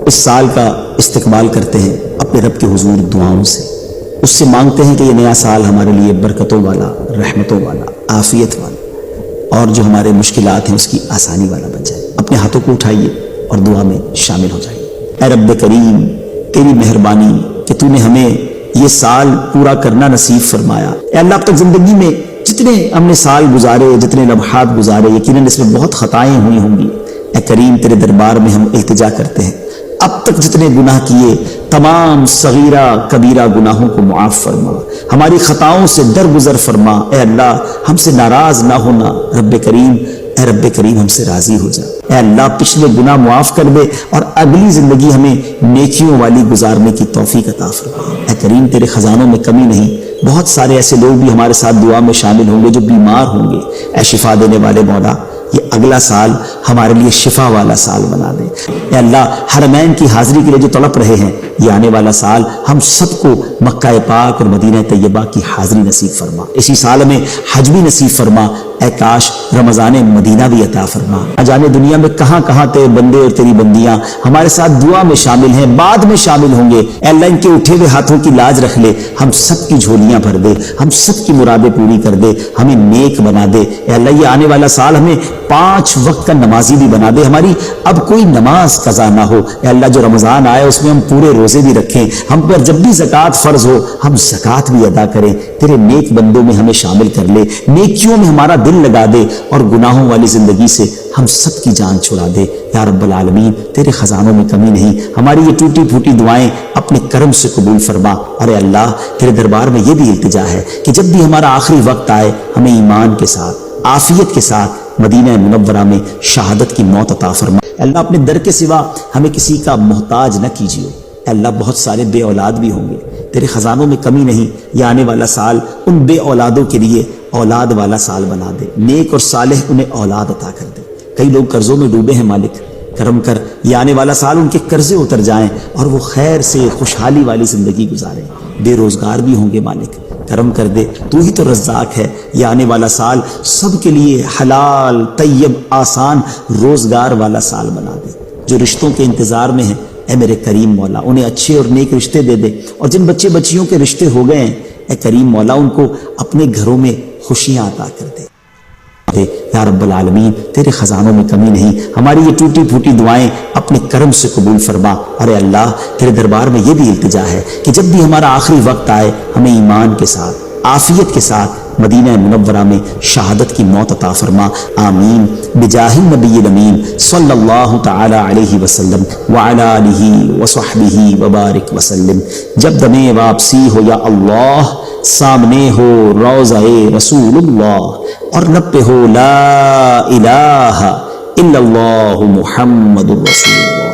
اس سال کا استقبال کرتے ہیں اپنے رب کے حضور دعاؤں سے، اس سے مانگتے ہیں کہ یہ نیا سال ہمارے لیے برکتوں والا، رحمتوں والا، عافیت والا، اور جو ہمارے مشکلات ہیں اس کی آسانی والا بن جائے۔ اپنے ہاتھوں کو اٹھائیے اور دعا میں شامل ہو جائیے۔ اے رب کریم، تیری مہربانی کہ تو نے ہمیں یہ سال پورا کرنا نصیب فرمایا۔ اے اللہ، اب تک زندگی میں جتنے ہم نے سال گزارے، جتنے لمحات گزارے، یقیناً اس میں بہت خطائیں ہوئی ہوں گی۔ اے کریم، تیرے دربار میں ہم التجا کرتے ہیں، اب تک جتنے گناہ کیے تمام صغیرہ کبیرہ گناہوں کو معاف فرما، ہماری خطاؤں سے درگزر فرما۔ اے اللہ، ہم سے ناراض نہ ہونا۔ رب کریم، اے رب کریم، ہم سے راضی ہو جا۔ اے اللہ، پچھلے گناہ معاف کر دے اور اگلی زندگی ہمیں نیکیوں والی گزارنے کی توفیق عطا فرما۔ اے کریم، تیرے خزانوں میں کمی نہیں۔ بہت سارے ایسے لوگ بھی ہمارے ساتھ دعا میں شامل ہوں گے جو بیمار ہوں گے۔ اے شفا دینے والے مولا، یہ اگلا سال ہمارے لیے شفا والا سال بنا دے۔ اے اللہ، حرمین کی حاضری کے لیے جو تڑپ رہے ہیں، یہ آنے والا سال ہم سب کو مکہ پاک اور مدینہ طیبہ کی حاضری نصیب فرما۔ اسی سال میں حج بھی نصیب فرما۔ اے کاش رمضان مدینہ بھی عطا فرما۔ نہ جانے دنیا میں کہاں کہاں تیرے بندے اور تیری بندیاں ہمارے ساتھ دعا میں شامل ہیں، بعد میں شامل ہوں گے۔ اے اللہ، ان کے اٹھے ہوئے ہاتھوں کی لاج رکھ لے، ہم سب کی جھولیاں بھر دے، ہم سب کی مرادیں پوری کر دے، ہمیں نیک بنا دے۔ اے اللہ، یہ آنے والا سال ہمیں 5 وقت کا نمازی بھی بنا دے، ہماری اب کوئی نماز قضا نہ ہو۔ اے اللہ، جو رمضان آئے اس میں ہم پورے روزے بھی رکھیں، ہم پر جب بھی زکوٰۃ فرض ہو ہم زکوٰۃ بھی ادا کریں۔ تیرے نیک بندوں میں ہمیں شامل کر لے، نیکیوں میں ہمارا دل لگا دے اور گناہوں والی زندگی سے ہم سب کی جان چھڑا دے۔ یا رب العالمین، تیرے خزانوں میں کمی نہیں، ہماری یہ ٹوٹی پھوٹی دعائیں اپنے کرم سے قبول فرما۔ اور اے اللہ، تیرے دربار میں یہ بھی التجا ہے کہ جب بھی ہمارا آخری وقت آئے ہمیں ایمان کے ساتھ، عافیت کے ساتھ مدینہ منورہ میں شہادت کی موت عطا فرما۔ اے اللہ، اپنے در کے سوا ہمیں کسی کا محتاج نہ کیجیے۔ اے اللہ، بہت سارے بے اولاد بھی ہوں گے، تیرے خزانوں میں کمی نہیں، یہ آنے والا سال ان بے اولادوں کے لیے اولاد والا سال بنا دے، نیک اور صالح انہیں اولاد عطا کر دے۔ کئی لوگ قرضوں میں ڈوبے ہیں، مالک کرم کر، یہ آنے والا سال ان کے قرضے اتر جائیں اور وہ خیر سے خوشحالی والی زندگی گزاریں۔ بے روزگار بھی ہوں گے، مالک کرم کر دے، تو ہی تو رزاق ہے۔ یہ آنے والا سال سب کے لیے حلال، طیب، آسان روزگار والا سال بنا دے۔ جو رشتوں کے انتظار میں ہیں، اے میرے کریم مولا، انہیں اچھے اور نیک رشتے دے دے، اور جن بچے بچیوں کے رشتے ہو گئے ہیں، اے کریم مولا، ان کو اپنے گھروں میں خوشیاں عطا کر دے۔ یا رب العالمین، تیرے خزانوں میں کمی نہیں، ہماری یہ ٹوٹی پھوٹی دعائیں اپنے کرم سے قبول فرما۔ اور اے اللہ، تیرے دربار میں یہ بھی التجا ہے کہ جب بھی ہمارا آخری وقت آئے ہمیں ایمان کے ساتھ، عافیت کے ساتھ مدینہ منورہ میں شہادت کی موت عطا فرما۔ آمین بجاہ النبی الامین صلی اللہ تعالی علیہ وسلم وعلی آلہ وصحبہ وبارک وسلم۔ جب دم واپسی ہو یا اللہ، سامنے ہو روضہ رسول اللہ، اور لب پہ ہو لا الہ الا اللہ محمد رسول اللہ۔